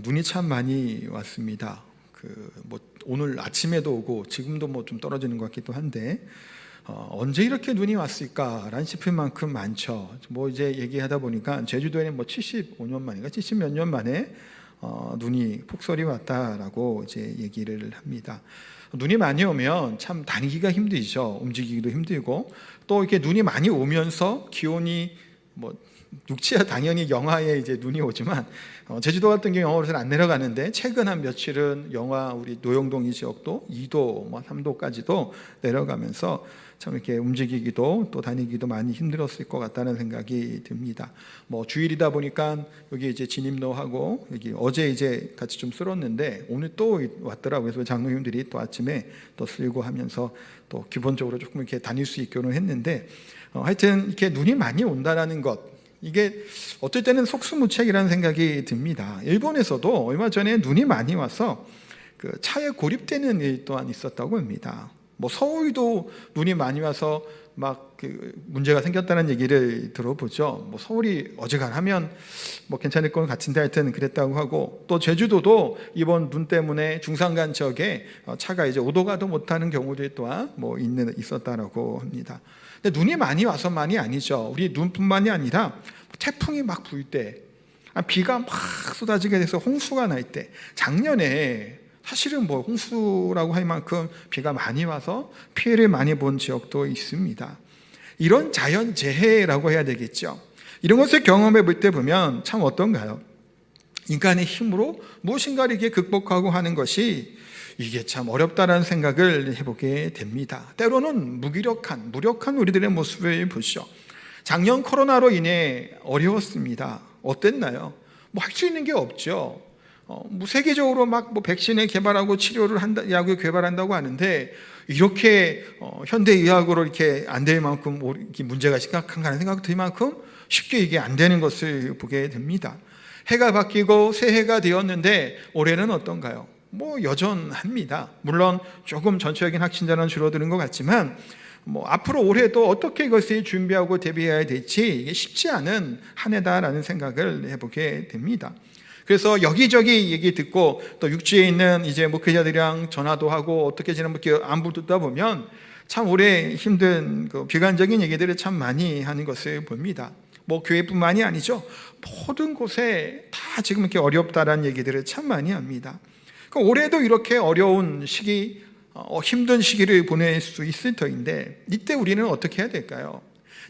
눈이 참 많이 왔습니다. 오늘 아침에도 오고 지금도 좀 떨어지는 것 같기도 한데 언제 이렇게 눈이 왔을까라는 싶을 만큼 많죠. 이제 얘기하다 보니까 제주도에는 75년 만인가 70 몇 년 만에 눈이 폭설이 왔다라고 이제 얘기를 합니다. 눈이 많이 오면 참 다니기가 힘들죠. 움직이기도 힘들고 또 이렇게 눈이 많이 오면서 기온이 육지야 당연히 영하에 이제 눈이 오지만 제주도 같은 경우 영하로는 안 내려가는데 최근 한 며칠은 영하 우리 노영동 이 지역도 2도 3도까지도 내려가면서 참 이렇게 움직이기도 또 다니기도 많이 힘들었을 것 같다는 생각이 듭니다. 주일이다 보니까 여기 이제 진입로하고 여기 어제 이제 같이 좀 쓸었는데 오늘 또 왔더라고요. 그래서 장로님들이 또 아침에 또 쓸고 하면서 또 기본적으로 조금 이렇게 다닐 수 있기는 했는데 하여튼 이렇게 눈이 많이 온다라는 것, 이게 어떨 때는 속수무책이라는 생각이 듭니다. 일본에서도 얼마 전에 눈이 많이 와서 그 차에 고립되는 일 또한 있었다고 합니다. 서울도 눈이 많이 와서 문제가 생겼다는 얘기를 들어보죠. 서울이 어지간하면 괜찮을 것 같은데 하여튼 그랬다고 하고, 또 제주도도 이번 눈 때문에 중산간 지역에 차가 이제 오도 가도 못하는 경우들이 또한 있었다라고 합니다. 근데 눈이 많이 와서만이 아니죠. 우리 눈뿐만이 아니라 태풍이 막 불 때, 비가 막 쏟아지게 돼서 홍수가 날 때, 작년에 사실은 홍수라고 할 만큼 비가 많이 와서 피해를 많이 본 지역도 있습니다. 이런 자연재해라고 해야 되겠죠. 이런 것을 경험해 볼 때 보면 참 어떤가요? 인간의 힘으로 무엇인가를 이렇게 극복하고 하는 것이 이게 참 어렵다라는 생각을 해보게 됩니다. 때로는 무력한 우리들의 모습을 보시죠. 작년 코로나로 인해 어려웠습니다. 어땠나요? 할 수 있는 게 없죠. 세계적으로 백신을 개발하고 치료를 약을 개발한다고 하는데 이렇게 현대의학으로 이렇게 안 될 만큼 이렇게 문제가 심각한가라는 생각이 들 만큼 쉽게 이게 안 되는 것을 보게 됩니다. 해가 바뀌고 새해가 되었는데 올해는 어떤가요? 여전합니다. 물론 조금 전체적인 확진자는 줄어드는 것 같지만 앞으로 올해도 어떻게 이것을 준비하고 대비해야 될지 이게 쉽지 않은 한 해다라는 생각을 해보게 됩니다. 그래서 여기저기 얘기 듣고 또 육지에 있는 이제 목회자들이랑 전화도 하고 어떻게 지내는지 안부 듣다 보면 참 올해 힘든 비관적인 얘기들을 참 많이 하는 것을 봅니다. 교회뿐만이 아니죠. 모든 곳에 다 지금 이렇게 어렵다라는 얘기들을 참 많이 합니다. 올해도 이렇게 어려운 시기, 힘든 시기를 보낼 수 있을 터인데 이때 우리는 어떻게 해야 될까요?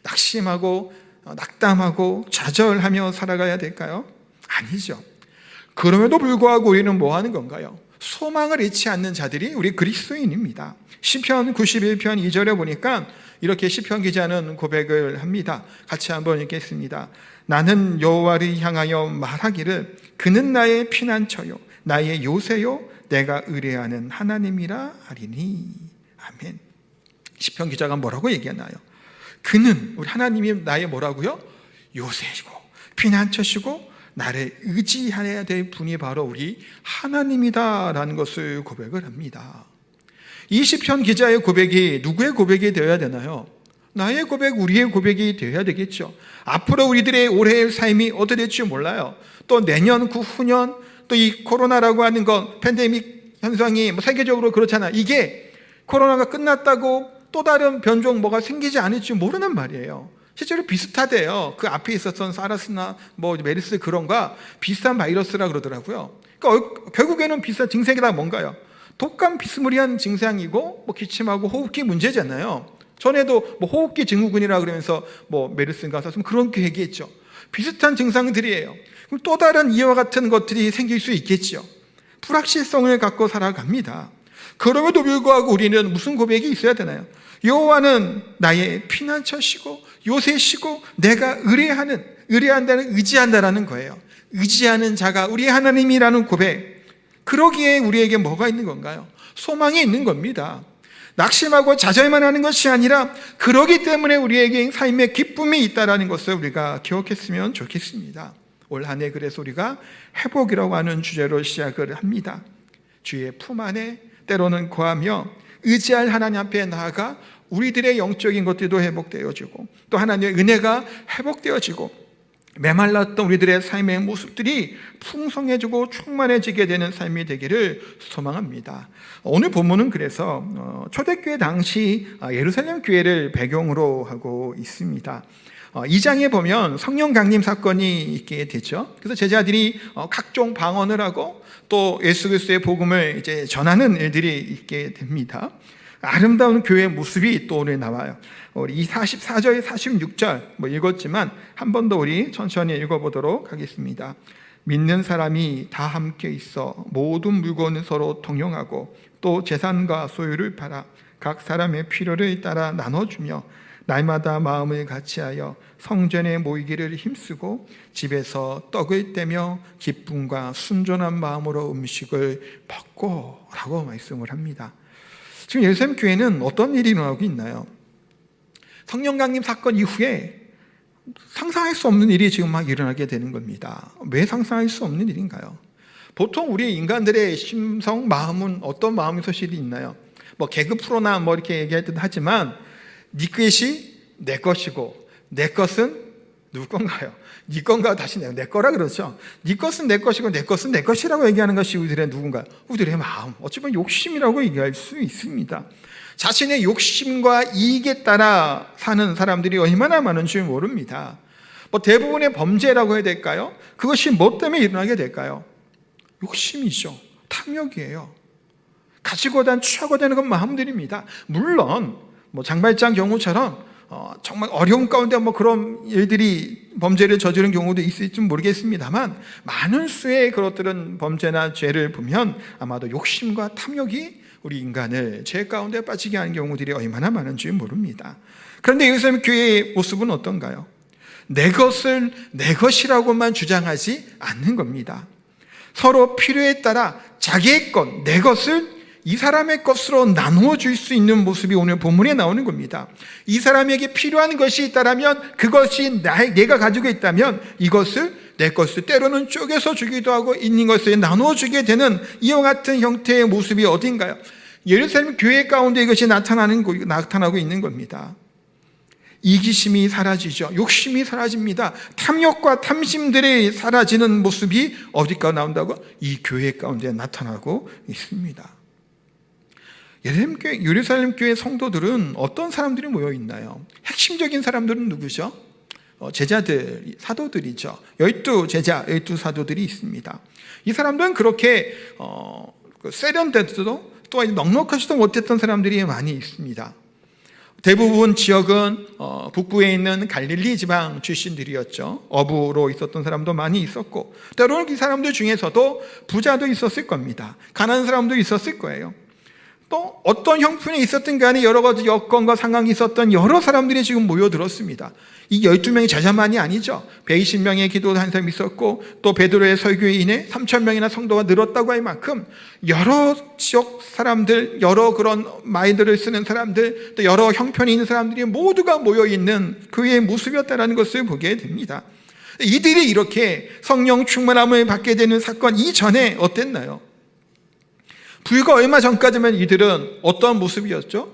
낙심하고 낙담하고 좌절하며 살아가야 될까요? 아니죠. 그럼에도 불구하고 우리는 뭐 하는 건가요? 소망을 잃지 않는 자들이 우리 그리스도인입니다. 시편 91편 2절에 보니까 이렇게 시편 기자는 고백을 합니다. 같이 한번 읽겠습니다. 나는 여호와를 향하여 말하기를 그는 나의 피난처요 나의 요새요 내가 의뢰하는 하나님이라 하리니. 아멘. 시편 기자가 뭐라고 얘기하나요? 그는, 우리 하나님이 나의 뭐라고요? 요새이고 피난처시고 나를 의지해야 될 분이 바로 우리 하나님이다라는 것을 고백을 합니다. 이 시편 기자의 고백이 누구의 고백이 되어야 되나요? 나의 고백, 우리의 고백이 되어야 되겠죠. 앞으로 우리들의 올해의 삶이 어떻게 될지 몰라요. 또 내년, 그 후년, 또 이 코로나라고 하는 건 팬데믹 현상이 세계적으로 그렇잖아요. 이게 코로나가 끝났다고 또 다른 변종 뭐가 생기지 않을지 모르는 말이에요. 실제로 비슷하대요. 그 앞에 있었던 사르스나 메르스 그런가 비슷한 바이러스라 그러더라고요. 그러니까 결국에는 비슷한 증상이 다 뭔가요? 독감 비스무리한 증상이고 기침하고 호흡기 문제잖아요. 전에도 호흡기 증후군이라 그러면서 메르스인가 썼으면 그렇게 얘기했죠. 비슷한 증상들이에요. 그럼 또 다른 이와 같은 것들이 생길 수 있겠죠. 불확실성을 갖고 살아갑니다. 그럼에도 불구하고 우리는 무슨 고백이 있어야 되나요? 여호와는 나의 피난처시고 요새시고 내가 의뢰한다는 의지한다라는 거예요. 의지하는 자가 우리 하나님이라는 고백. 그러기에 우리에게 뭐가 있는 건가요? 소망이 있는 겁니다. 낙심하고 좌절만 하는 것이 아니라 그러기 때문에 우리에게 삶의 기쁨이 있다는 것을 우리가 기억했으면 좋겠습니다. 올 한 해 그래서 우리가 회복이라고 하는 주제로 시작을 합니다. 주의 품 안에 때로는 거하며 의지할 하나님 앞에 나아가 우리들의 영적인 것들도 회복되어지고 또 하나님의 은혜가 회복되어지고 메말랐던 우리들의 삶의 모습들이 풍성해지고 충만해지게 되는 삶이 되기를 소망합니다. 오늘 본문은 그래서 초대교회 당시 예루살렘 교회를 배경으로 하고 있습니다. 2장에 보면 성령 강림 사건이 있게 되죠. 그래서 제자들이 각종 방언을 하고 또 예수 그리스도의 복음을 이제 전하는 일들이 있게 됩니다. 아름다운 교회의 모습이 또 오늘 나와요. 우리 이 44절, 46절 읽었지만 한 번 더 우리 천천히 읽어보도록 하겠습니다. 믿는 사람이 다 함께 있어 모든 물건을 서로 통용하고 또 재산과 소유를 팔아 각 사람의 필요를 따라 나눠주며 날마다 마음을 같이하여 성전에 모이기를 힘쓰고 집에서 떡을 떼며 기쁨과 순전한 마음으로 음식을 먹고 라고 말씀을 합니다. 지금 예루살렘 교회는 어떤 일이 일어나고 있나요? 성령 강림 사건 이후에 상상할 수 없는 일이 지금 막 일어나게 되는 겁니다. 왜 상상할 수 없는 일인가요? 보통 우리 인간들의 심성, 마음은 어떤 마음의 소실이 있나요? 뭐 개그 프로나 뭐 이렇게 얘기할 듯 하지만 네 것이 내 것이고 내 것은 누구 건가요? 네 건가 다시 내 거라 그러죠. 네 것은 내 것이고 내 것은 내 것이라고 얘기하는 것이 우리들의 누군가요? 우리들의 마음, 어찌 보면 욕심이라고 얘기할 수 있습니다. 자신의 욕심과 이익에 따라 사는 사람들이 얼마나 많은지 모릅니다. 뭐 대부분의 범죄라고 해야 될까요? 그것이 뭐 때문에 일어나게 될까요? 욕심이죠. 탐욕이에요. 가지고자 취하고자 하는 건 마음들입니다. 물론 뭐 장발장 경우처럼 정말 어려운 가운데 뭐 그런 일들이 범죄를 저지른 경우도 있을지 모르겠습니다만 많은 수의 그것들은 범죄나 죄를 보면 아마도 욕심과 탐욕이 우리 인간을 죄 가운데 빠지게 하는 경우들이 얼마나 많은지 모릅니다. 그런데 예루살렘 교회의 모습은 어떤가요? 내 것을 내 것이라고만 주장하지 않는 겁니다. 서로 필요에 따라 자기의 것, 내 것을 이 사람의 것으로 나누어 줄 수 있는 모습이 오늘 본문에 나오는 겁니다. 이 사람에게 필요한 것이 있다면 그것이 내가 가지고 있다면 이것을 내 것을 때로는 쪼개서 주기도 하고 있는 것을 나누어 주게 되는 이와 같은 형태의 모습이 어딘가요? 예루살렘 교회 가운데 이것이 나타나고 있는 겁니다. 이기심이 사라지죠. 욕심이 사라집니다. 탐욕과 탐심들이 사라지는 모습이 어디가 나온다고? 이 교회 가운데 나타나고 있습니다. 예루살렘 교회 성도들은 어떤 사람들이 모여 있나요? 핵심적인 사람들은 누구죠? 제자들, 사도들이죠. 12제자, 12사도들이 있습니다. 이 사람들은 그렇게 세련되지도 또 넉넉하지도 못했던 사람들이 많이 있습니다. 대부분 지역은 북부에 있는 갈릴리 지방 출신들이었죠. 어부로 있었던 사람도 많이 있었고 때로는 이 사람들 중에서도 부자도 있었을 겁니다. 가난한 사람도 있었을 거예요. 또 어떤 형편이 있었든 간에 여러 가지 여건과 상황이 있었던 여러 사람들이 지금 모여들었습니다. 이 12명의 제자만이 아니죠. 120명의 기도한 사람이 있었고 또 베드로의 설교에 인해 3,000명이나 성도가 늘었다고 할 만큼 여러 지역 사람들, 여러 그런 마인드를 쓰는 사람들, 또 여러 형편이 있는 사람들이 모두가 모여있는 그의 모습이었다는 것을 보게 됩니다. 이들이 이렇게 성령 충만함을 받게 되는 사건 이전에 어땠나요? 불과 얼마 전까지만 이들은 어떠한 모습이었죠?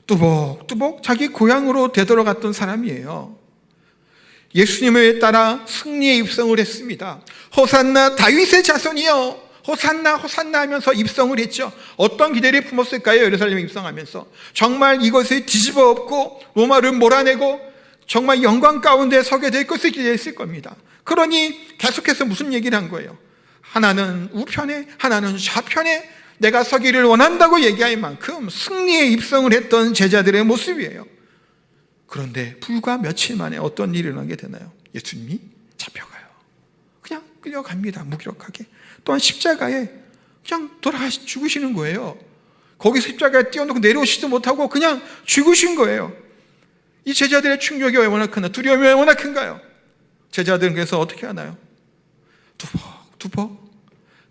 뚜벅뚜벅 자기 고향으로 되돌아갔던 사람이에요. 예수님을 따라 승리에 입성을 했습니다. 호산나 다윗의 자손이여, 호산나 호산나 하면서 입성을 했죠. 어떤 기대를 품었을까요? 예루살렘에 입성하면서 정말 이것을 뒤집어 엎고 로마를 몰아내고 정말 영광 가운데 서게 될 것을 기대했을 겁니다. 그러니 계속해서 무슨 얘기를 한 거예요? 하나는 우편에 하나는 좌편에 내가 서기를 원한다고 얘기할 만큼 승리에 입성을 했던 제자들의 모습이에요. 그런데 불과 며칠 만에 어떤 일이 일어나게 되나요? 예수님이 잡혀가요. 그냥 끌려갑니다. 무기력하게. 또한 십자가에 그냥 돌아가시 죽으시는 거예요. 거기서 십자가에 띄워놓고 내려오시지도 못하고 그냥 죽으신 거예요. 이 제자들의 충격이 얼마나 크나, 두려움이 얼마나 큰가요? 제자들은 그래서 어떻게 하나요? 두벅두벅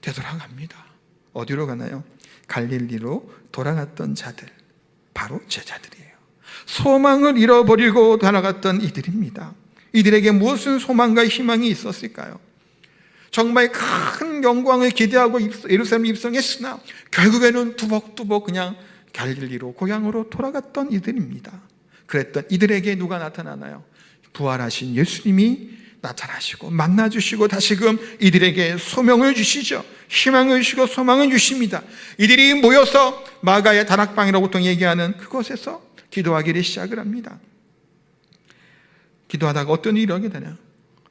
되돌아갑니다. 어디로 가나요? 갈릴리로 돌아갔던 자들, 바로 제자들이에요. 소망을 잃어버리고 돌아갔던 이들입니다. 이들에게 무슨 소망과 희망이 있었을까요? 정말 큰 영광을 기대하고 예루살렘에 입성했으나 결국에는 두벅두벅 그냥 갈릴리로 고향으로 돌아갔던 이들입니다. 그랬던 이들에게 누가 나타나나요? 부활하신 예수님이 나타나시고 만나주시고 다시금 이들에게 소명을 주시죠. 희망을 주시고 소망을 주십니다. 이들이 모여서 마가의 다락방이라고 보통 얘기하는 그곳에서 기도하기를 시작을 합니다. 기도하다가 어떤 일이 일어나게 되냐?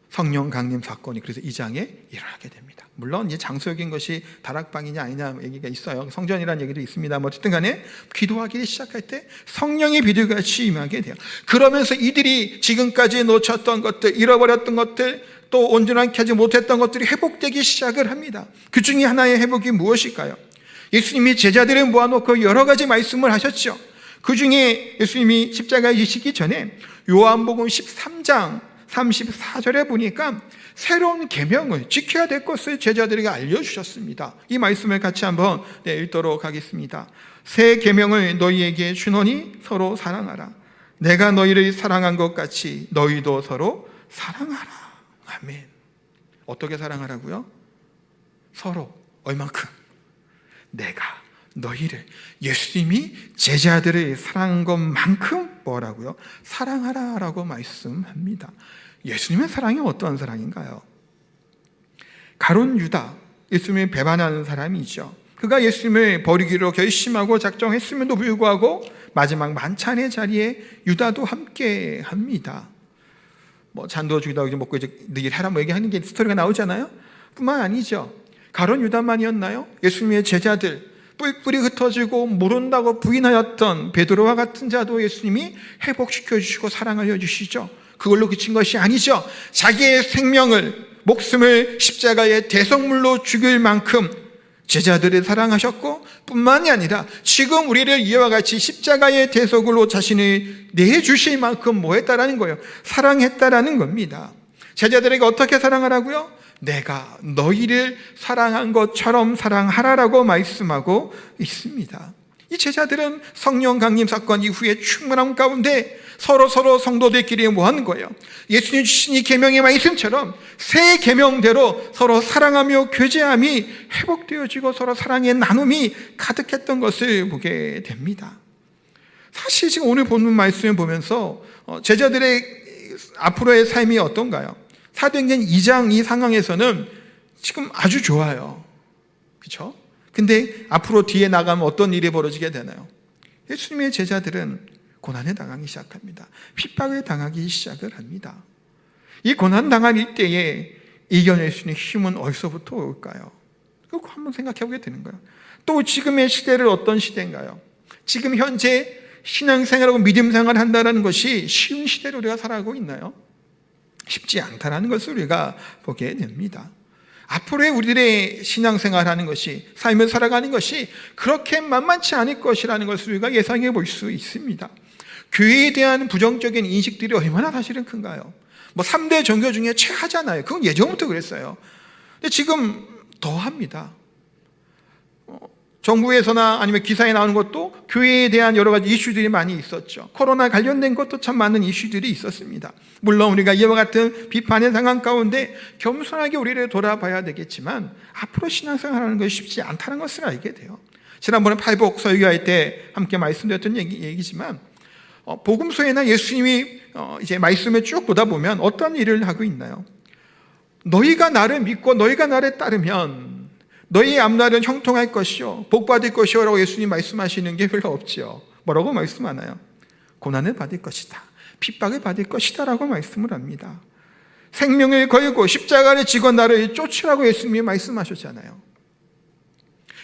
성령 강림 사건이 그래서 2장에 일어나게 됩니다. 물론 이제 장소적인 것이 다락방이냐 아니냐 얘기가 있어요. 성전이라는 얘기도 있습니다. 어쨌든 간에 기도하기 시작할 때 성령의 비둘기같이 임하게 돼요. 그러면서 이들이 지금까지 놓쳤던 것들, 잃어버렸던 것들, 또 온전하게 하지 못했던 것들이 회복되기 시작을 합니다. 그 중에 하나의 회복이 무엇일까요? 예수님이 제자들을 모아놓고 여러 가지 말씀을 하셨죠. 그 중에 예수님이 십자가에 지시기 전에 요한복음 13장 34절에 보니까 새로운 계명을 지켜야 될 것을 제자들에게 알려주셨습니다. 이 말씀을 같이 한번 읽도록 하겠습니다. 새 계명을 너희에게 주노니 서로 사랑하라. 내가 너희를 사랑한 것 같이 너희도 서로 사랑하라. 아멘. 어떻게 사랑하라고요? 서로 얼만큼? 내가 너희를, 예수님이 제자들을 사랑한 것만큼 뭐라고요? 사랑하라 라고 말씀합니다. 예수님의 사랑이 어떤 사랑인가요? 가룟 유다, 예수님을 배반하는 사람이죠. 그가 예수님을 버리기로 결심하고 작정했음에도 불구하고 마지막 만찬의 자리에 유다도 함께 합니다. 잔도 주기도 하고 먹고 이제 너희 해라 얘기하는 게 스토리가 나오잖아요. 뿐만 아니죠. 가룟 유다만이었나요? 예수님의 제자들, 뿔뿔이 흩어지고 모른다고 부인하였던 베드로와 같은 자도 예수님이 회복시켜 주시고 사랑하여 주시죠. 그걸로 그친 것이 아니죠. 자기의 생명을, 목숨을 십자가의 대성물로 죽일 만큼 제자들을 사랑하셨고, 뿐만이 아니라 지금 우리를 이와 같이 십자가의 대속으로 자신을 내주실 만큼 뭐 했다라는 거예요? 사랑했다라는 겁니다. 제자들에게 어떻게 사랑하라고요? 내가 너희를 사랑한 것처럼 사랑하라라고 말씀하고 있습니다. 이 제자들은 성령 강림 사건 이후에 충만함 가운데 서로 성도들끼리 뭐 하는 거예요? 예수님 주신 이 계명의 말씀처럼 새 계명대로 서로 사랑하며 교제함이 회복되어지고 서로 사랑의 나눔이 가득했던 것을 보게 됩니다. 사실 지금 오늘 본문 말씀을 보면서 제자들의 앞으로의 삶이 어떤가요? 사도행전 2장 이 상황에서는 지금 아주 좋아요. 그렇죠? 근데 앞으로 뒤에 나가면 어떤 일이 벌어지게 되나요? 예수님의 제자들은 고난에 당하기 시작합니다. 핍박을 당하기 시작을 합니다. 이 고난 당한 이때에 이겨낼 수 있는 힘은 어디서부터 올까요? 그거 한번 생각해 보게 되는 거예요. 또 지금의 시대를 어떤 시대인가요? 지금 현재 신앙생활하고 믿음생활을 한다는 것이 쉬운 시대로 우리가 살아가고 있나요? 쉽지 않다는 것을 우리가 보게 됩니다. 앞으로의 우리들의 신앙생활하는 것이, 삶을 살아가는 것이 그렇게 만만치 않을 것이라는 것을 우리가 예상해 볼 수 있습니다. 교회에 대한 부정적인 인식들이 얼마나 사실은 큰가요? 3대 종교 중에 최하잖아요. 그건 예전부터 그랬어요. 근데 지금 더합니다. 정부에서나 아니면 기사에 나오는 것도 교회에 대한 여러 가지 이슈들이 많이 있었죠. 코로나 관련된 것도 참 많은 이슈들이 있었습니다. 물론 우리가 이와 같은 비판의 상황 가운데 겸손하게 우리를 돌아봐야 되겠지만 앞으로 신앙생활하는 것이 쉽지 않다는 것을 알게 돼요. 지난번에 팔복 설교할 때 함께 말씀드렸던 얘기지만 복음서에나 예수님이 이제 말씀을 쭉 보다 보면 어떤 일을 하고 있나요? 너희가 나를 믿고 너희가 나를 따르면 너희의 앞날은 형통할 것이요 복받을 것이요 라고 예수님 말씀하시는 게 별로 없지요. 뭐라고 말씀하나요? 고난을 받을 것이다, 핍박을 받을 것이다 라고 말씀을 합니다. 생명을 걸고 십자가를 지고 나를 쫓으라고 예수님이 말씀하셨잖아요.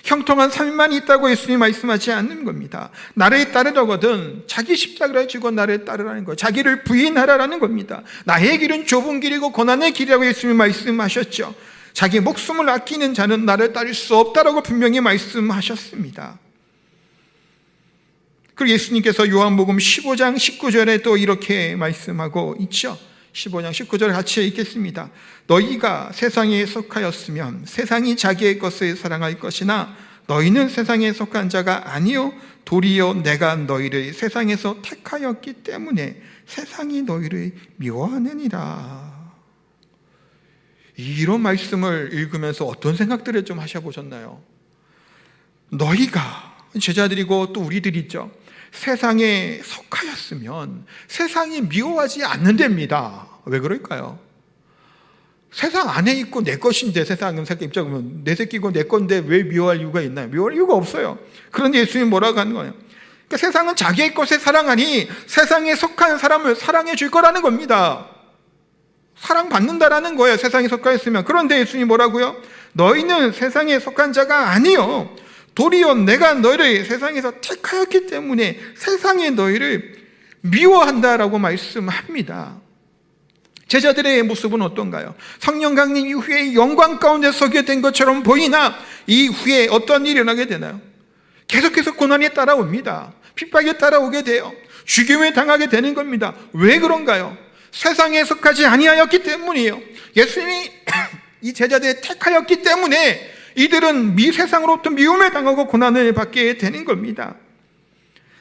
형통한 삶만 있다고 예수님이 말씀하지 않는 겁니다. 나를 따르려거든 자기 십자가를 지고 나를 따르라는 거예요. 자기를 부인하라는 겁니다. 나의 길은 좁은 길이고 고난의 길이라고 예수님이 말씀하셨죠. 자기 목숨을 아끼는 자는 나를 따를 수 없다라고 분명히 말씀하셨습니다. 그리고 예수님께서 요한복음 15장 19절에 또 이렇게 말씀하고 있죠. 15장 19절 같이 읽겠습니다. 너희가 세상에 속하였으면 세상이 자기의 것을 사랑할 것이나 너희는 세상에 속한 자가 아니요 도리어 내가 너희를 세상에서 택하였기 때문에 세상이 너희를 미워하느니라. 이런 말씀을 읽으면서 어떤 생각들을 좀 하셔보셨나요? 너희가, 제자들이고 또 우리들이죠, 세상에 속하였으면 세상이 미워하지 않는답니다. 왜 그럴까요? 세상 안에 있고 내 것인데, 세상은 새끼 입장은 내 새끼고 내 건데 왜 미워할 이유가 있나요? 미워할 이유가 없어요. 그런데 예수님이 뭐라고 하는 거예요? 그러니까 세상은 자기의 것에 사랑하니 세상에 속한 사람을 사랑해 줄 거라는 겁니다. 사랑받는다라는 거예요, 세상에 속하 있으면. 그런데 예수님이 뭐라고요? 너희는 세상에 속한 자가 아니요, 도리어 내가 너희를 세상에서 택하였기 때문에 세상이 너희를 미워한다라고 말씀합니다. 제자들의 모습은 어떤가요? 성령 강림 이후에 영광 가운데 서게 된 것처럼 보이나 이후에 어떤 일이 일어나게 되나요? 계속해서 고난이 따라옵니다. 핍박이 따라오게 돼요. 죽임을 당하게 되는 겁니다. 왜 그런가요? 세상에 속하지 아니하였기 때문이에요. 예수님이 이 제자들을 택하였기 때문에 이들은 세상으로부터 미움을 당하고 고난을 받게 되는 겁니다.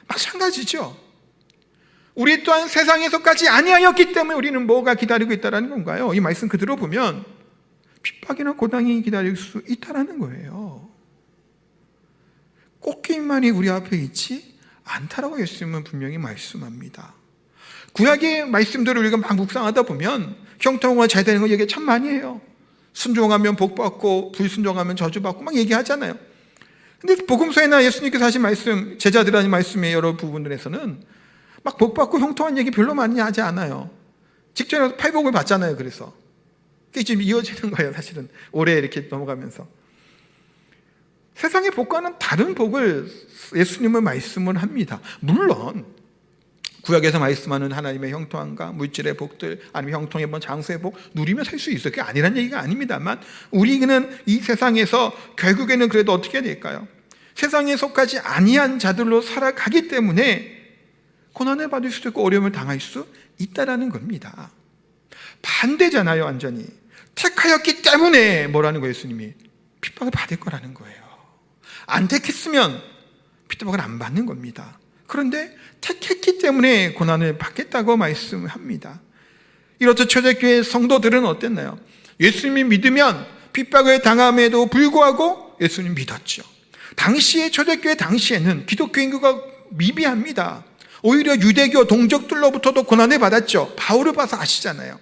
마찬가지죠. 우리 또한 세상에 속하지 아니하였기 때문에 우리는 뭐가 기다리고 있다는 건가요? 이 말씀 그대로 보면 핍박이나 고난이 기다릴 수 있다는 거예요. 꽃길만이 우리 앞에 있지 않다라고 예수님은 분명히 말씀합니다. 구약의 말씀들을 우리가 막 묵상하다 보면 형통과 잘 되는 거 얘기 참 많이 해요. 순종하면 복받고 불순종하면 저주받고 막 얘기하잖아요. 근데 복음서에나 예수님께서 하신 말씀, 제자들 하신 말씀의 여러 부분들에서는 막 복받고 형통한 얘기 별로 많이 하지 않아요. 직전에 팔복을 받잖아요. 그래서 그게 지금 이어지는 거예요. 사실은 올해 이렇게 넘어가면서 세상의 복과는 다른 복을 예수님은 말씀을 합니다. 물론 구약에서 말씀하는 하나님의 형통함과 물질의 복들, 아니면 형통의 장수의 복 누리며 살 수 있어요. 그게 아니란 얘기가 아닙니다만 우리는 이 세상에서 결국에는 그래도 어떻게 될까요? 세상에 속하지 아니한 자들로 살아가기 때문에 고난을 받을 수도 있고 어려움을 당할 수 있다는 겁니다. 반대잖아요. 완전히 택하였기 때문에 뭐라는 거예요? 예수님이 핍박을 받을 거라는 거예요. 안 택했으면 핍박을 안 받는 겁니다. 그런데 택했기 때문에 고난을 받겠다고 말씀합니다. 이렇듯 초대교회 성도들은 어땠나요? 예수님이 믿으면 핍박을 당함에도 불구하고 예수님 믿었죠. 당시에 초대교회 당시에는 기독교 인구가 미비합니다. 오히려 유대교 동족들로부터도 고난을 받았죠. 바울을 봐서 아시잖아요.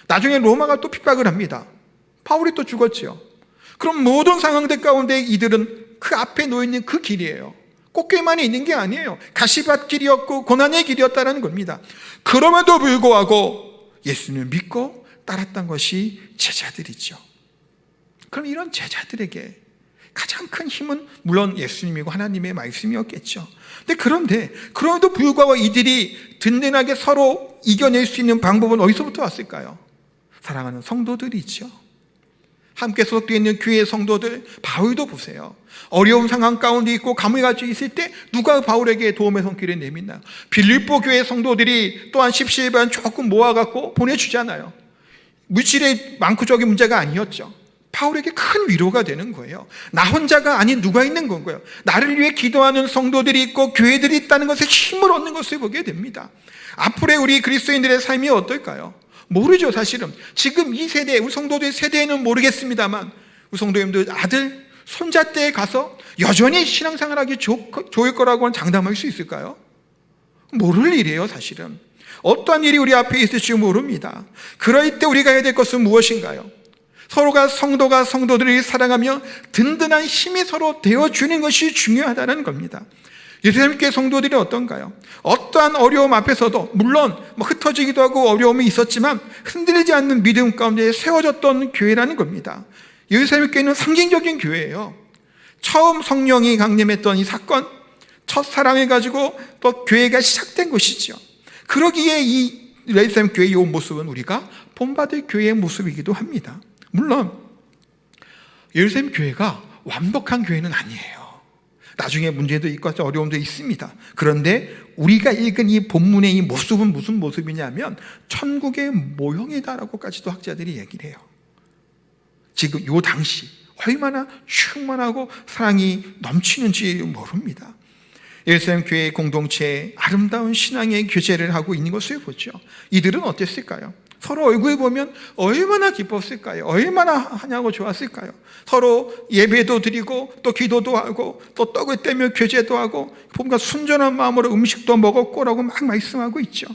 나중에 로마가 또 핍박을 합니다. 바울이 또 죽었죠. 그럼 모든 상황들 가운데 이들은 그 앞에 놓여있는 그 길이에요. 꽃길만이 있는 게 아니에요. 가시밭 길이었고 고난의 길이었다는 겁니다. 그럼에도 불구하고 예수님을 믿고 따랐던 것이 제자들이죠. 그럼 이런 제자들에게 가장 큰 힘은 물론 예수님이고 하나님의 말씀이었겠죠. 그런데 그럼에도 불구하고 이들이 든든하게 서로 이겨낼 수 있는 방법은 어디서부터 왔을까요? 사랑하는 성도들이죠. 함께 소속되어 있는 교회의 성도들, 바울도 보세요. 어려운 상황 가운데 있고 감옥에 갇혀 있을 때 누가 바울에게 도움의 손길을 내밀나요? 빌립보 교회 성도들이 또한 십시일반 조금 모아갖고 보내주잖아요. 물질의 많고 적의 문제가 아니었죠. 바울에게 큰 위로가 되는 거예요. 나 혼자가 아닌 누가 있는 건가요? 나를 위해 기도하는 성도들이 있고 교회들이 있다는 것에 힘을 얻는 것을 보게 됩니다. 앞으로의 우리 그리스도인들의 삶이 어떨까요? 모르죠. 사실은 지금 이 세대, 우리 성도들 세대에는 모르겠습니다만 우리 성도님들 아들, 손자 때에 가서 여전히 신앙생활하기 좋을 거라고는 장담할 수 있을까요? 모를 일이에요. 사실은 어떠한 일이 우리 앞에 있을지 모릅니다. 그럴 때 우리가 해야 될 것은 무엇인가요? 서로가 성도가 성도들을 사랑하며 든든한 힘이 서로 되어주는 것이 중요하다는 겁니다. 예수님께 성도들이 어떤가요? 어떠한 어려움 앞에서도 물론 흩어지기도 하고 어려움이 있었지만 흔들리지 않는 믿음 가운데 세워졌던 교회라는 겁니다. 예루살렘 교회는 상징적인 교회예요. 처음 성령이 강림했던 이 사건, 첫사랑을 가지고 또 교회가 시작된 것이죠. 그러기에 이 예루살렘 교회의 이 모습은 우리가 본받을 교회의 모습이기도 합니다. 물론 예루살렘 교회가 완벽한 교회는 아니에요. 나중에 문제도 있고 어려움도 있습니다. 그런데 우리가 읽은 이 본문의 이 모습은 무슨 모습이냐면 천국의 모형이다라고까지도 학자들이 얘기를 해요. 지금 이 당시 얼마나 충만하고 사랑이 넘치는지 모릅니다. 예루살렘 교회의 공동체에 아름다운 신앙의 교제를 하고 있는 것을 보죠. 이들은 어땠을까요? 서로 얼굴 보면 얼마나 기뻤을까요? 얼마나 하냐고 좋았을까요? 서로 예배도 드리고 또 기도도 하고 또 떡을 떼며 교제도 하고 뭔가 순전한 마음으로 음식도 먹었고라고 막 말씀하고 있죠.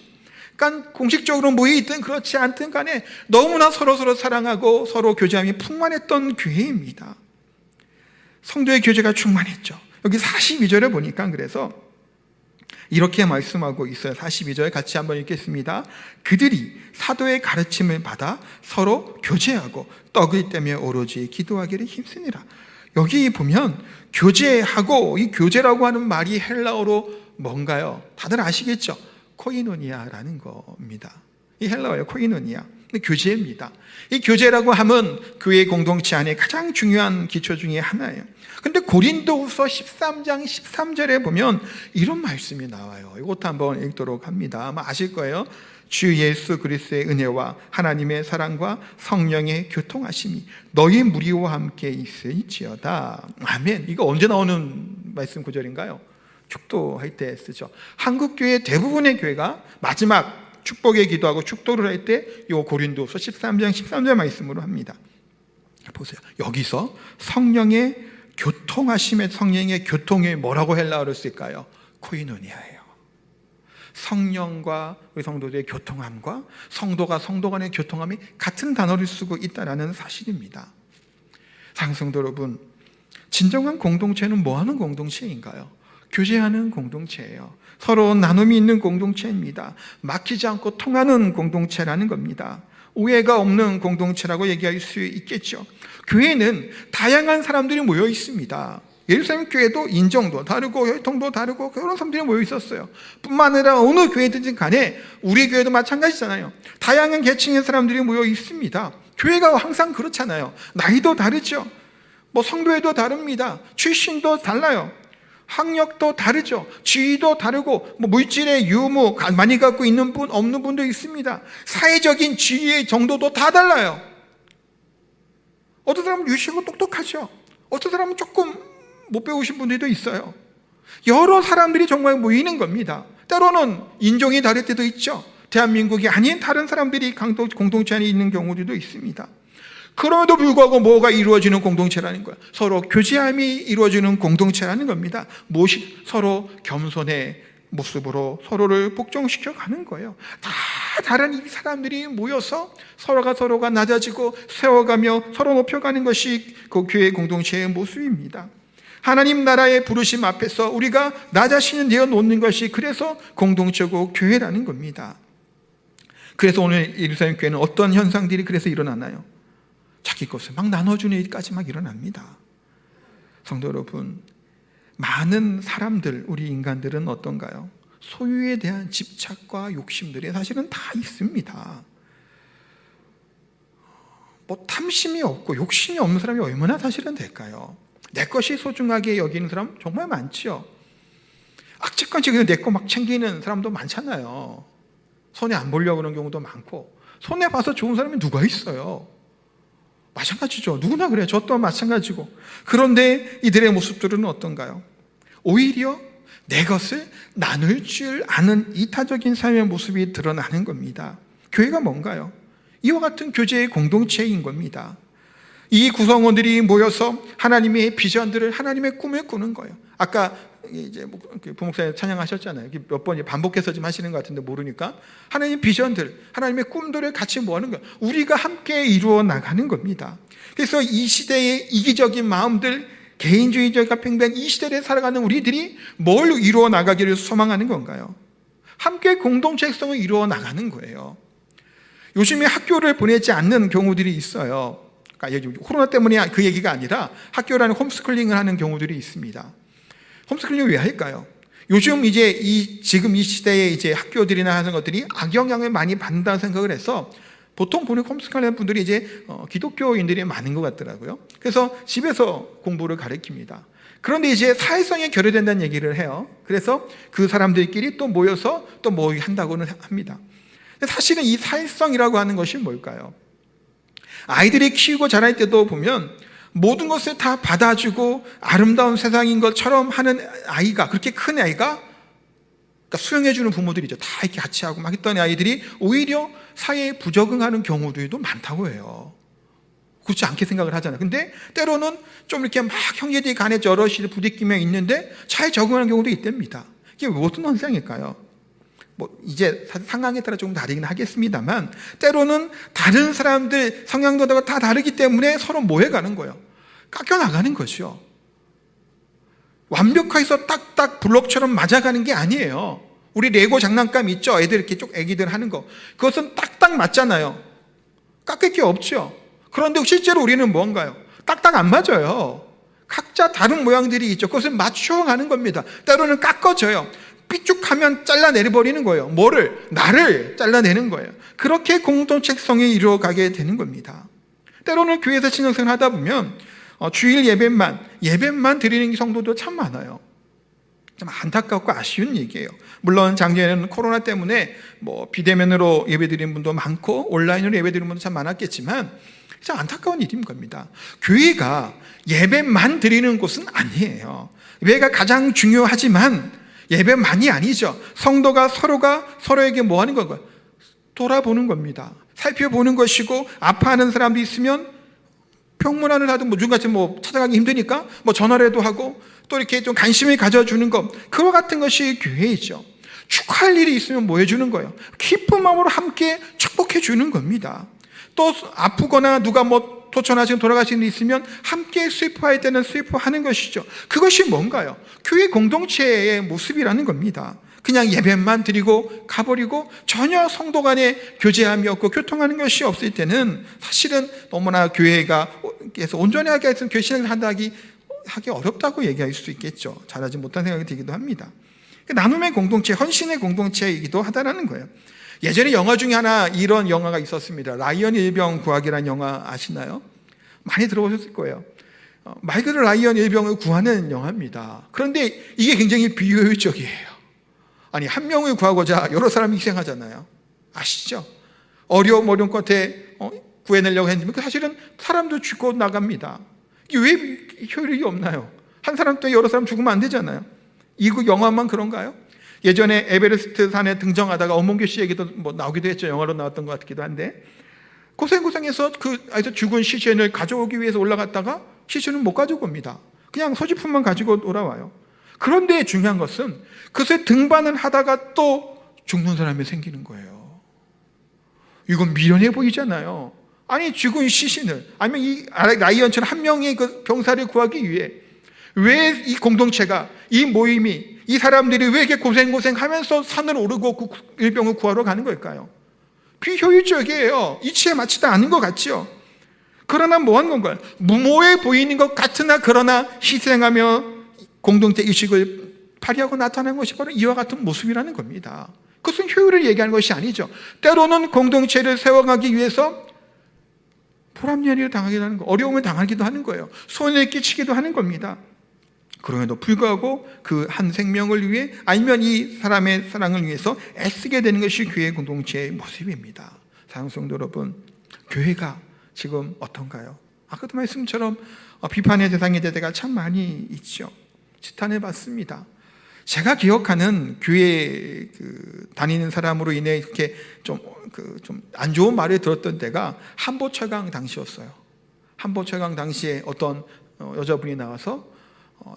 약간 공식적으로 모여 있든 그렇지 않든 간에 너무나 서로 사랑하고 서로 교제함이 풍만했던 교회입니다. 성도의 교제가 충만했죠. 여기 42절에 보니까 그래서 이렇게 말씀하고 있어요. 42절 같이 한번 읽겠습니다. 그들이 사도의 가르침을 받아 서로 교제하고 떡을 떼며 오로지 기도하기를 힘쓰니라. 여기 보면 교제하고, 이 교제라고 하는 말이 헬라어로 뭔가요? 다들 아시겠죠? 코이노니아라는 겁니다. 이 헬라어예요. 코이노니아. 교제입니다. 이 교제라고 하면 교회 공동체 안에 가장 중요한 기초 중에 하나예요. 근데 고린도후서 13장 13절에 보면 이런 말씀이 나와요. 이것도 한번 읽도록 합니다. 아마 아실 거예요. 주 예수 그리스도의 은혜와 하나님의 사랑과 성령의 교통하심이 너희 무리와 함께 있을지어다. 아멘. 이거 언제 나오는 말씀 구절인가요? 축도할 때 쓰죠. 한국 교회 대부분의 교회가 마지막 축복의 기도하고 축도를 할 때 이 고린도서 13장 13절 말씀으로 합니다. 보세요. 여기서 성령의 교통하심의, 성령의 교통이 뭐라고 헬라어로 쓸까요? 코이노니아예요. 성령과 우리 성도들의 교통함과 성도가 성도 간의 교통함이 같은 단어를 쓰고 있다는 사실입니다. 사랑성도 여러분, 진정한 공동체는 뭐하는 공동체인가요? 교제하는 공동체예요. 서로 나눔이 있는 공동체입니다. 막히지 않고 통하는 공동체라는 겁니다. 오해가 없는 공동체라고 얘기할 수 있겠죠. 교회는 다양한 사람들이 모여 있습니다. 예루살렘 교회도 인종도 다르고 혈통도 다르고 그런 사람들이 모여 있었어요. 뿐만 아니라 어느 교회든지 간에 우리 교회도 마찬가지잖아요. 다양한 계층의 사람들이 모여 있습니다. 교회가 항상 그렇잖아요. 나이도 다르죠. 성도에도 다릅니다. 출신도 달라요. 학력도 다르죠. 지위도 다르고 물질의 유무 많이 갖고 있는 분 없는 분도 있습니다. 사회적인 지위의 정도도 다 달라요. 어떤 사람은 유식하고 똑똑하죠. 어떤 사람은 조금 못 배우신 분들도 있어요. 여러 사람들이 정말 모이는 겁니다. 때로는 인종이 다를 때도 있죠. 대한민국이 아닌 다른 사람들이 공동체 안에 있는 경우들도 있습니다. 그럼에도 불구하고 뭐가 이루어지는 공동체라는 거예요? 서로 교제함이 이루어지는 공동체라는 겁니다. 무엇이 서로 겸손의 모습으로 서로를 복종시켜 가는 거예요. 다 다른 이 사람들이 모여서 서로가 낮아지고 세워가며 서로 높여가는 것이 그 교회 공동체의 모습입니다. 하나님 나라의 부르심 앞에서 우리가 나 자신을 내어놓는 것이 그래서 공동체고 교회라는 겁니다. 그래서 오늘 예루살렘 교회는 어떤 현상들이 그래서 일어나나요? 자기 것을 막 나눠주는 일까지 막 일어납니다. 성도 여러분, 많은 사람들, 우리 인간들은 어떤가요? 소유에 대한 집착과 욕심들이 사실은 다 있습니다. 탐심이 없고 욕심이 없는 사람이 얼마나 사실은 될까요? 내 것이 소중하게 여기는 사람 정말 많죠. 악착같이 그냥 내 거 막 챙기는 사람도 많잖아요. 손해 안 보려고 그러는 경우도 많고, 손해 봐서 좋은 사람이 누가 있어요? 마찬가지죠. 누구나 그래요. 저 또한 마찬가지고. 그런데 이들의 모습들은 어떤가요? 오히려 내 것을 나눌 줄 아는 이타적인 삶의 모습이 드러나는 겁니다. 교회가 뭔가요? 이와 같은 교제의 공동체인 겁니다. 이 구성원들이 모여서 하나님의 비전들을, 하나님의 꿈을 꾸는 거예요. 아까 이제 부목사님 찬양하셨잖아요. 몇 번 반복해서 좀 하시는 것 같은데 모르니까 하나님의 비전들, 하나님의 꿈들을 같이 모으는 거예요. 우리가 함께 이루어 나가는 겁니다. 그래서 이 시대의 이기적인 마음들, 개인주의적인 팽팽 이 시대를 살아가는 우리들이 뭘 이루어 나가기를 소망하는 건가요? 함께 공동체성을 이루어 나가는 거예요. 요즘에 학교를 보내지 않는 경우들이 있어요. 그러니까 코로나 때문에 그 얘기가 아니라 학교라는 홈스쿨링을 하는 경우들이 있습니다. 홈스쿨링을 왜 할까요? 요즘 이제 지금 이 시대에 이제 학교들이나 하는 것들이 악영향을 많이 받는다는 생각을 해서 보통 보는 홈스쿨링 분들이 이제 기독교인들이 많은 것 같더라고요. 그래서 집에서 공부를 가르칩니다. 그런데 이제 사회성이 결여된다는 얘기를 해요. 그래서 그 사람들끼리 또 모여서 또 뭐 한다고는 합니다. 사실은 이 사회성이라고 하는 것이 뭘까요? 아이들이 키우고 자랄 때도 보면 모든 것을 다 받아주고 아름다운 세상인 것처럼 하는 아이가, 그렇게 큰 아이가, 그러니까 수용해주는 부모들이죠. 다 이렇게 같이 하고 막 했던 아이들이 오히려 사회에 부적응하는 경우들도 많다고 해요. 그렇지 않게 생각을 하잖아요. 근데 때로는 좀 이렇게 막 형제들이 간에 여럿이 부딪히며 있는데 잘 적응하는 경우도 있답니다. 이게 무슨 현상일까요? 뭐 이제 상황에 따라 조금 다르긴 하겠습니다만 때로는 다른 사람들 성향도가 다 다르기 때문에 서로 모해가는 거예요. 깎여나가는 거죠. 완벽해서 딱딱 블록처럼 맞아가는 게 아니에요. 우리 레고 장난감 있죠? 애들 이렇게 쭉 애기들 하는 거. 그것은 딱딱 맞잖아요. 깎일 게 없죠. 그런데 실제로 우리는 뭔가요? 딱딱 안 맞아요. 각자 다른 모양들이 있죠. 그것을 맞춰가는 겁니다. 때로는 깎아져요. 삐죽하면 잘라내버리는 거예요. 뭐를? 나를 잘라내는 거예요. 그렇게 공동체성이 이루어가게 되는 겁니다. 때로는 교회에서 신앙생활 하다 보면 주일 예배만 드리는 성도도 참 많아요. 좀 안타깝고 아쉬운 얘기예요. 물론 작년에는 코로나 때문에 뭐 비대면으로 예배드리는 분도 많고 온라인으로 예배드리는 분도 참 많았겠지만 진짜 안타까운 일인 겁니다. 교회가 예배만 드리는 곳은 아니에요. 예배가 가장 중요하지만 예배만이 아니죠. 성도가 서로에게 뭐 하는 건가요? 돌아보는 겁니다. 살펴보는 것이고 아파하는 사람도 있으면 평문안을 하든 누군가같이 찾아가기 힘드니까 전화라도 하고 또 이렇게 좀 관심을 가져주는 것, 그와 같은 것이 교회이죠. 축하할 일이 있으면 뭐 해주는 거예요? 기쁜 마음으로 함께 축복해 주는 겁니다. 또 아프거나 누가 토천하시고 돌아가신 일이 있으면 함께 슬퍼할 때는 슬퍼하는 것이죠. 그것이 뭔가요? 교회 공동체의 모습이라는 겁니다. 그냥 예배만 드리고 가버리고 전혀 성도 간의 교제함이 없고 교통하는 것이 없을 때는 사실은 너무나 교회가 그래서 온전하게 해서 교회 신앙을 하기 어렵다고 얘기할 수 있겠죠. 잘하지 못한 생각이 들기도 합니다. 나눔의 공동체, 헌신의 공동체이기도 하다라는 거예요. 예전에 영화 중에 하나 이런 영화가 있었습니다. 라이언 일병 구하기라는 영화 아시나요? 많이 들어보셨을 거예요. 말 그대로 라이언 일병을 구하는 영화입니다. 그런데 이게 굉장히 비효율적이에요. 아니, 한 명을 구하고자 여러 사람이 희생하잖아요. 아시죠? 어려움 끝에 구해내려고 했는데 사실은 사람도 죽고 나갑니다. 이게 왜 효율이 없나요? 한 사람 또 여러 사람 죽으면 안 되잖아요. 이 영화만 그런가요? 예전에 에베레스트 산에 등정하다가 엄문교 씨 얘기도 나오기도 했죠. 영화로 나왔던 것 같기도 한데 고생해서 아주 죽은 시신을 가져오기 위해서 올라갔다가 시신은 못 가지고 옵니다. 그냥 소지품만 가지고 돌아와요. 그런데 중요한 것은 그새 등반을 하다가 또 죽는 사람이 생기는 거예요. 이건 미련해 보이잖아요. 아니, 죽은 시신을, 아니면 이 라이언처럼 한 명의 그 병사를 구하기 위해 왜 이 공동체가, 이 모임이, 이 사람들이 왜 이렇게 고생하면서 산을 오르고 그 일병을 구하러 가는 걸까요? 비효율적이에요. 이치에 맞지도 않은 것 같죠. 그러나 뭐 하는 건가요? 무모해 보이는 것 같으나 그러나 희생하며 공동체 의식을 발휘하고 나타나는 것이 바로 이와 같은 모습이라는 겁니다. 그것은 효율을 얘기하는 것이 아니죠. 때로는 공동체를 세워가기 위해서 불합리한 일을 당하기도 하는 거, 어려움을 당하기도 하는 거예요. 손해를 끼치기도 하는 겁니다. 그럼에도 불구하고 그 한 생명을 위해 아니면 이 사람의 사랑을 위해서 애쓰게 되는 것이 교회 공동체의 모습입니다. 사랑하는 성도 여러분, 교회가 지금 어떤가요? 아까도 말씀처럼 비판의 대상이 될 때가 참 많이 있죠. 지탄해 봤습니다. 제가 기억하는 교회 다니는 사람으로 인해 이렇게 좀 안 좋은 말을 들었던 때가 한보철강 당시였어요. 한보철강 당시에 어떤 여자분이 나와서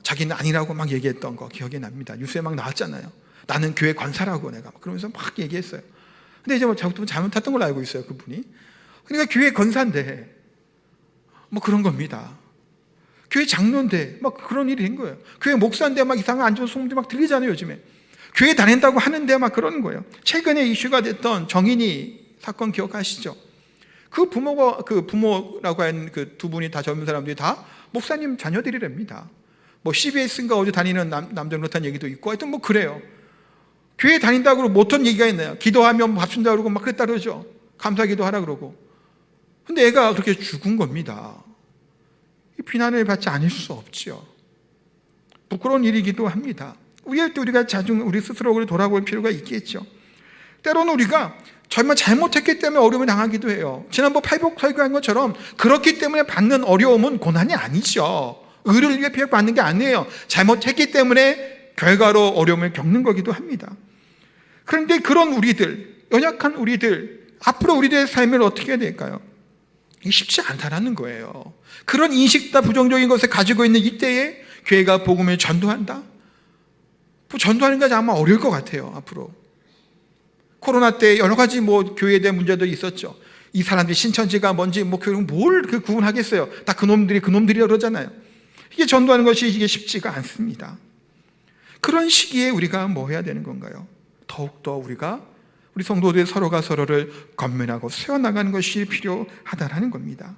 자기는 아니라고 막 얘기했던 거 기억이 납니다. 뉴스에 막 나왔잖아요. 나는 교회 권사라고 내가 그러면서 막 얘기했어요. 근데 이제 잘못했던 걸로 알고 있어요, 그분이. 그러니까 교회 권사인데 그런 겁니다. 교회 장로인데 그런 일이 된 거예요. 교회 목사인데 이상한 안 좋은 소문들이 들리잖아요, 요즘에. 교회 다닌다고 하는데 그러는 거예요. 최근에 이슈가 됐던 정인이 사건 기억하시죠? 그 부모라고 하는 그 두 분이 다 젊은 사람들이 다 목사님 자녀들이랍니다. CBS인가 어디 다니는 남자 그렇다는 얘기도 있고 하여튼 그래요. 교회 다닌다고 못한 얘기가 있나요? 기도하면 밥 준다 그러고 그랬다 그러죠. 감사기도 하라 그러고. 근데 애가 그렇게 죽은 겁니다. 비난을 받지 않을 수 없지요. 부끄러운 일이기도 합니다. 우리가 우리 스스로 돌아볼 필요가 있겠죠. 때로는 우리가 정말 잘못했기 때문에 어려움을 당하기도 해요. 지난번 팔복 설교한 것처럼 그렇기 때문에 받는 어려움은 고난이 아니죠. 의를 위해 피해받는 게 아니에요. 잘못했기 때문에 결과로 어려움을 겪는 거기도 합니다. 그런데 그런 우리들, 연약한 우리들, 앞으로 우리들의 삶을 어떻게 해야 될까요? 쉽지 않다라는 거예요. 그런 인식과 부정적인 것을 가지고 있는 이때에 교회가 복음을 전도한다? 전도하는 것이 아마 어려울 것 같아요, 앞으로. 코로나 때 여러 가지 교회에 대한 문제들이 있었죠. 이 사람들이 신천지가 뭔지 뭘 구분하겠어요. 다 그놈들이 그러잖아요. 이게 전도하는 것이 이게 쉽지가 않습니다. 그런 시기에 우리가 뭐 해야 되는 건가요? 더욱더 우리 성도들 서로가 서로를 권면하고 세워나가는 것이 필요하다라는 겁니다.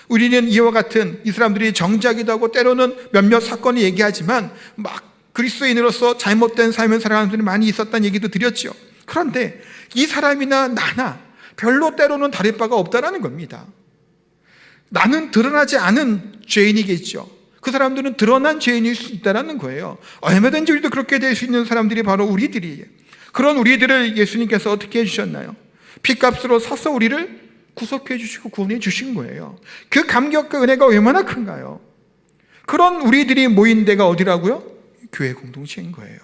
우리는 이와 같은 이 사람들이 정죄하기도 하고 때로는 몇몇 사건을 얘기하지만 막 그리스도인으로서 잘못된 삶을 살아가는 분들이 많이 있었다는 얘기도 드렸죠. 그런데 이 사람이나 나나 별로 때로는 다를 바가 없다라는 겁니다. 나는 드러나지 않은 죄인이겠죠. 그 사람들은 드러난 죄인일 수 있다는 거예요. 얼마든지 우리도 그렇게 될 수 있는 사람들이 바로 우리들이에요. 그런 우리들을 예수님께서 어떻게 해주셨나요? 피값으로 사서 우리를 구속해 주시고 구원해 주신 거예요. 그 감격과 은혜가 얼마나 큰가요? 그런 우리들이 모인 데가 어디라고요? 교회 공동체인 거예요.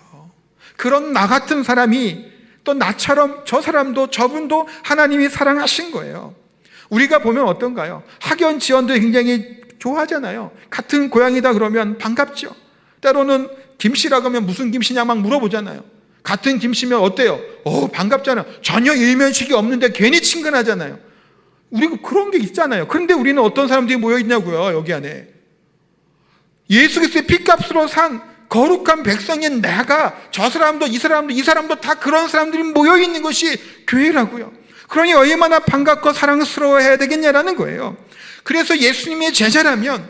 그런 나 같은 사람이 또 나처럼 저 사람도 저분도 하나님이 사랑하신 거예요. 우리가 보면 어떤가요? 학연 지원도 굉장히 좋아하잖아요. 같은 고향이다 그러면 반갑죠. 때로는 김씨라고 하면 무슨 김씨냐 막 물어보잖아요. 같은 김씨면 어때요? 반갑잖아요. 전혀 일면식이 없는데 괜히 친근하잖아요. 우리가 그런 게 있잖아요. 그런데 우리는 어떤 사람들이 모여 있냐고요, 여기 안에. 예수 그리스도의 피값으로 산 거룩한 백성인 내가 저 사람도 이 사람도 다 그런 사람들이 모여 있는 것이 교회라고요. 그러니 얼마나 반갑고 사랑스러워해야 되겠냐라는 거예요. 그래서 예수님의 제자라면,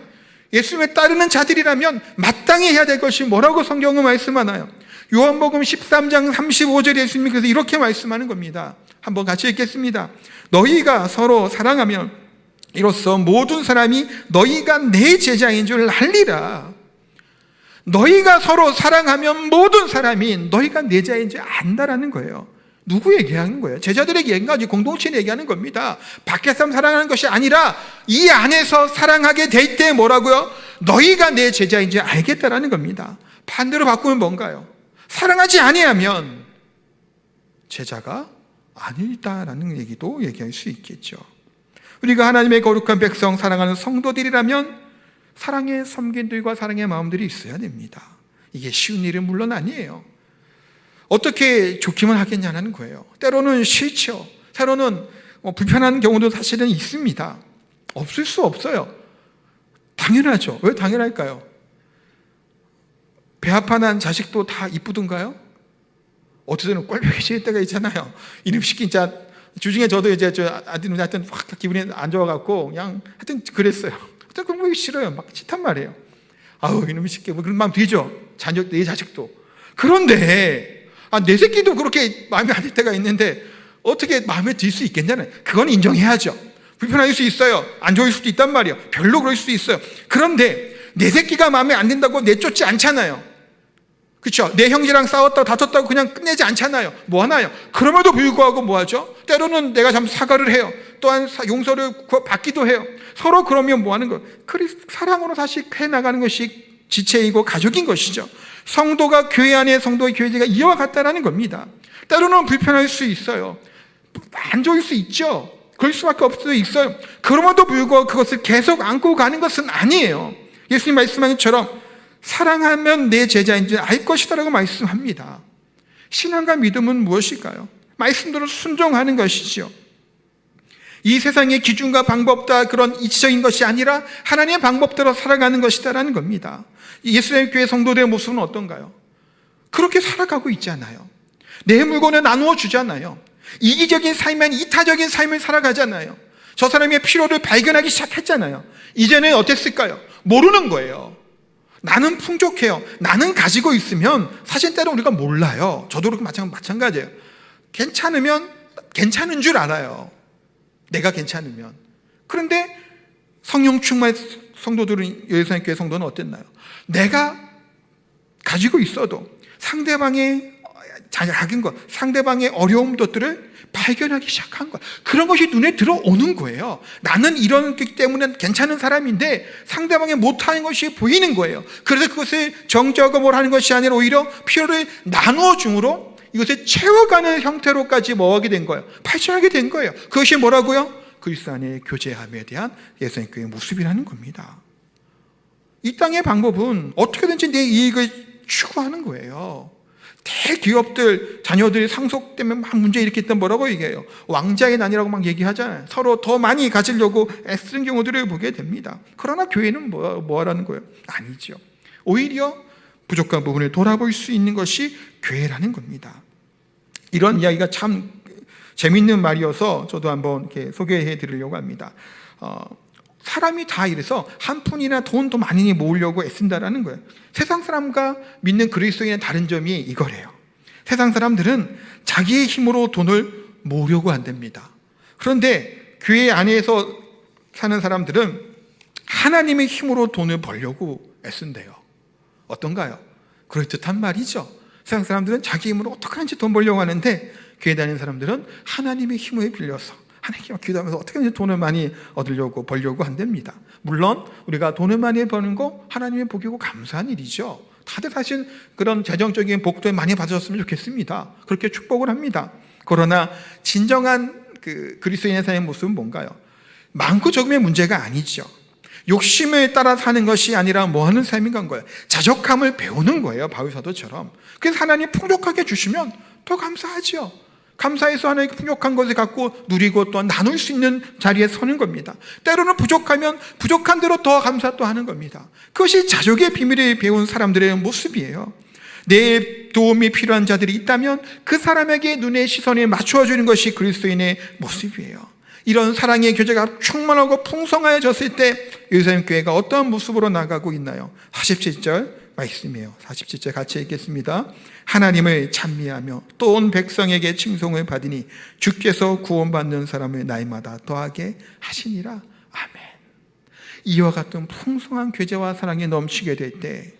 예수님의 따르는 자들이라면 마땅히 해야 될 것이 뭐라고 성경은 말씀하나요? 요한복음 13장 35절에 예수님이 그래서 이렇게 말씀하는 겁니다. 한번 같이 읽겠습니다. 너희가 서로 사랑하면 이로써 모든 사람이 너희가 내 제자인 줄 알리라. 너희가 서로 사랑하면 모든 사람이 너희가 내 제자인 줄 안다라는 거예요. 누구 얘기하는 거예요? 제자들에게 얘기하는 거지, 공동체에 얘기하는 겁니다. 밖에 사람 사랑하는 것이 아니라 이 안에서 사랑하게 될 때 뭐라고요? 너희가 내 제자인 줄 알겠다라는 겁니다. 반대로 바꾸면 뭔가요? 사랑하지 아니하면 제자가 아니다라는 얘기도 얘기할 수 있겠죠. 우리가 하나님의 거룩한 백성 사랑하는 성도들이라면 사랑의 섬긴들과 사랑의 마음들이 있어야 됩니다. 이게 쉬운 일은 물론 아니에요. 어떻게 좋기만 하겠냐는 거예요. 때로는 싫죠. 때로는 불편한 경우도 사실은 있습니다. 없을 수 없어요. 당연하죠. 왜 당연할까요? 배아파난 자식도 다 이쁘던가요? 어쩌면 꼴보기 때가 있잖아요. 이름 시킨 자 주중에 저도 이제 저 아들은 하여튼 확 기분이 안 좋아갖고 그냥 하여튼 그랬어요. 하여튼 공부하기 싫어요. 막 싫단 말이에요. 아우 이놈이 시켜 뭐 그런 마음 들죠. 자녀 내 자식도. 그런데 내 새끼도 그렇게 마음에 안 들 때가 있는데 어떻게 마음에 들 수 있겠냐는, 그건 인정해야죠. 불편할 수 있어요. 안 좋을 수도 있단 말이에요. 별로 그럴 수도 있어요. 그런데 내 새끼가 마음에 안 든다고 내쫓지 않잖아요. 그렇죠? 내 형제랑 싸웠다고 다퉜다고 그냥 끝내지 않잖아요. 뭐 하나요? 그럼에도 불구하고 뭐 하죠? 때로는 내가 참 사과를 해요. 또한 용서를 받기도 해요. 서로 그러면 뭐 하는 거예요? 사랑으로 다시 해나가는 것이 지체이고 가족인 것이죠. 성도가 교회 안에 성도의 교제가 이와 같다라는 겁니다. 때로는 불편할 수 있어요. 안 좋을 수 있죠. 그럴 수밖에 없을 수 있어요. 그럼에도 불구하고 그것을 계속 안고 가는 것은 아니에요. 예수님 말씀하신 것처럼 사랑하면 내 제자인 줄 알 것이다라고 말씀합니다. 신앙과 믿음은 무엇일까요? 말씀대로 순종하는 것이죠. 이 세상의 기준과 방법과 그런 이치적인 것이 아니라 하나님의 방법대로 살아가는 것이다라는 겁니다. 예수님의 교회 성도들의 모습은 어떤가요? 그렇게 살아가고 있잖아요. 내 물건을 나누어 주잖아요. 이기적인 삶이 아닌 이타적인 삶을 살아가잖아요. 저 사람의 필요를 발견하기 시작했잖아요. 이제는 어땠을까요? 모르는 거예요. 나는 풍족해요. 나는 가지고 있으면 사실 때로 우리가 몰라요. 저도 그렇게 마찬가지예요. 괜찮으면 괜찮은 줄 알아요. 내가 괜찮으면. 그런데 성령 충만 성도들은, 예수님의 교회 성도는 어땠나요? 내가 가지고 있어도 상대방의 작은 것, 상대방의 어려운 것들을 발견하기 시작한 거야. 그런 것이 눈에 들어오는 거예요. 나는 이러기 때문에 괜찮은 사람인데 상대방이 못하는 것이 보이는 거예요. 그래서 그것을 정죄하고 뭘 하는 것이 아니라 오히려 필요를 나누어 줌으로 이것을 채워가는 형태로까지 뭐하게 된 거예요? 발전하게 된 거예요. 그것이 뭐라고요? 그리스도 안의 교제함에 대한 예수님의 교회의 모습이라는 겁니다. 이 땅의 방법은 어떻게든지 내 이익을 추구하는 거예요. 대기업들 자녀들이 상속 때문에 막 문제 일으켰던 뭐라고 얘기해요? 왕자의 난이라고 막 얘기하잖아요. 서로 더 많이 가지려고 애쓰는 경우들을 보게 됩니다. 그러나 교회는 뭐하라는 거예요? 아니죠. 오히려 부족한 부분을 돌아볼 수 있는 것이 교회라는 겁니다. 이런 이야기가 참 재밌는 말이어서 저도 한번 이렇게 소개해 드리려고 합니다. 사람이 다 이래서 한 푼이나 돈 더 많이 모으려고 애쓴다라는 거예요. 세상 사람과 믿는 그리스도인의 다른 점이 이거래요. 세상 사람들은 자기의 힘으로 돈을 모으려고 한답니다. 그런데 교회 안에서 사는 사람들은 하나님의 힘으로 돈을 벌려고 애쓴대요. 어떤가요? 그럴듯한 말이죠. 세상 사람들은 자기 힘으로 어떻게 하는지 돈 벌려고 하는데, 교회 다니는 사람들은 하나님의 힘을 빌려서 하나님께 기도하면서 어떻게 하는지 돈을 많이 얻으려고 벌려고 한답니다. 물론 우리가 돈을 많이 버는 거 하나님의 복이고 감사한 일이죠. 다들 사실 그런 재정적인 복도 많이 받으셨으면 좋겠습니다. 그렇게 축복을 합니다. 그러나 진정한 그리스도인의 삶의 모습은 뭔가요? 많고 적음의 문제가 아니죠. 욕심을 따라 사는 것이 아니라 뭐 하는 삶인가 거예요? 자족함을 배우는 거예요. 바울 사도처럼. 그래서 하나님 풍족하게 주시면 더 감사하죠. 감사해서 하나님께 풍족한 것을 갖고 누리고 또한 나눌 수 있는 자리에 서는 겁니다. 때로는 부족하면 부족한 대로 더 감사 또 하는 겁니다. 그것이 자족의 비밀을 배운 사람들의 모습이에요. 내 도움이 필요한 자들이 있다면 그 사람에게 눈의 시선을 맞추어주는 것이 그리스도인의 모습이에요. 이런 사랑의 교제가 충만하고 풍성해졌을 때 예루살렘 교회가 어떠한 모습으로 나가고 있나요? 47절 말씀이에요. 47절 같이 읽겠습니다. 하나님을 찬미하며 또 온 백성에게 칭송을 받으니 주께서 구원받는 사람을 날마다 더하게 하시니라. 아멘. 이와 같은 풍성한 교제와 사랑이 넘치게 될 때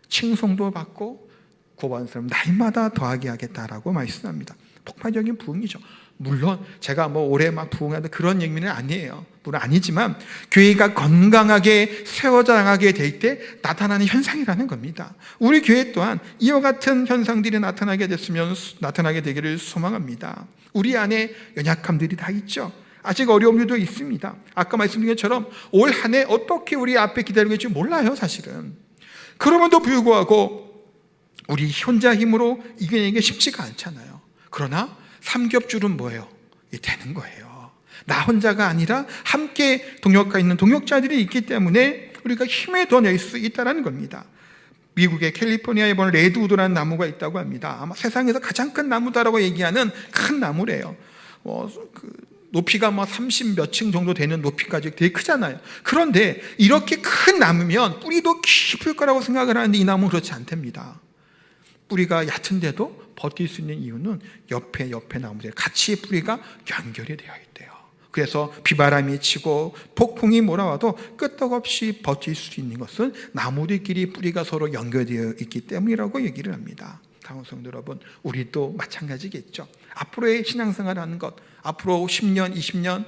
칭송도 받고 구원받는 사람 날마다 더하게 하겠다라고 말씀합니다. 폭발적인 부흥이죠. 물론 제가 올해 막 부흥하는 그런 얘기는 아니에요. 물론 아니지만 교회가 건강하게 세워나가게 될 때 나타나는 현상이라는 겁니다. 우리 교회 또한 이와 같은 현상들이 나타나게 되기를 소망합니다. 우리 안에 연약함들이 다 있죠. 아직 어려움도 있습니다. 아까 말씀드린 것처럼 올 한 해 어떻게 우리 앞에 기다리고 있을지 몰라요, 사실은. 그럼에도 불구하고 우리 혼자 힘으로 이겨내는 게 쉽지가 않잖아요. 그러나 삼겹줄은 뭐예요? 되는 거예요. 나 혼자가 아니라 함께 동역가 있는 동역자들이 있기 때문에 우리가 힘을 더 낼 수 있다는 겁니다. 미국의 캘리포니아에 보면 레드우드라는 나무가 있다고 합니다. 아마 세상에서 가장 큰 나무다라고 얘기하는 큰 나무래요. 높이가 30 몇 층 정도 되는 높이까지 되게 크잖아요. 그런데 이렇게 큰 나무면 뿌리도 깊을 거라고 생각을 하는데 이 나무는 그렇지 않답니다. 뿌리가 얕은데도 버틸 수 있는 이유는 옆에 나무들 같이 뿌리가 연결이 되어 있대요. 그래서 비바람이 치고 폭풍이 몰아와도 끄떡없이 버틸 수 있는 것은 나무들끼리 뿌리가 서로 연결되어 있기 때문이라고 얘기를 합니다. 사랑하는 성도 여러분, 우리도 마찬가지겠죠. 앞으로의 신앙생활하는 것, 앞으로 10년, 20년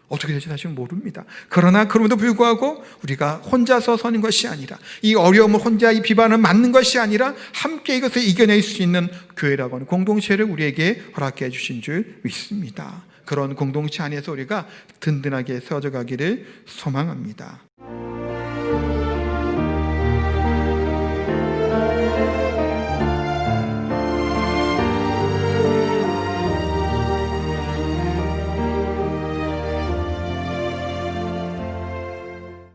어떻게 될지 사실 모릅니다. 그러나 그럼에도 불구하고 우리가 혼자서 서는 것이 아니라, 이 어려움을 혼자 이 비반을 맞는 것이 아니라 함께 이것을 이겨낼 수 있는 교회라고 하는 공동체를 우리에게 허락해 주신 줄 믿습니다. 그런 공동체 안에서 우리가 든든하게 세워져 가기를 소망합니다.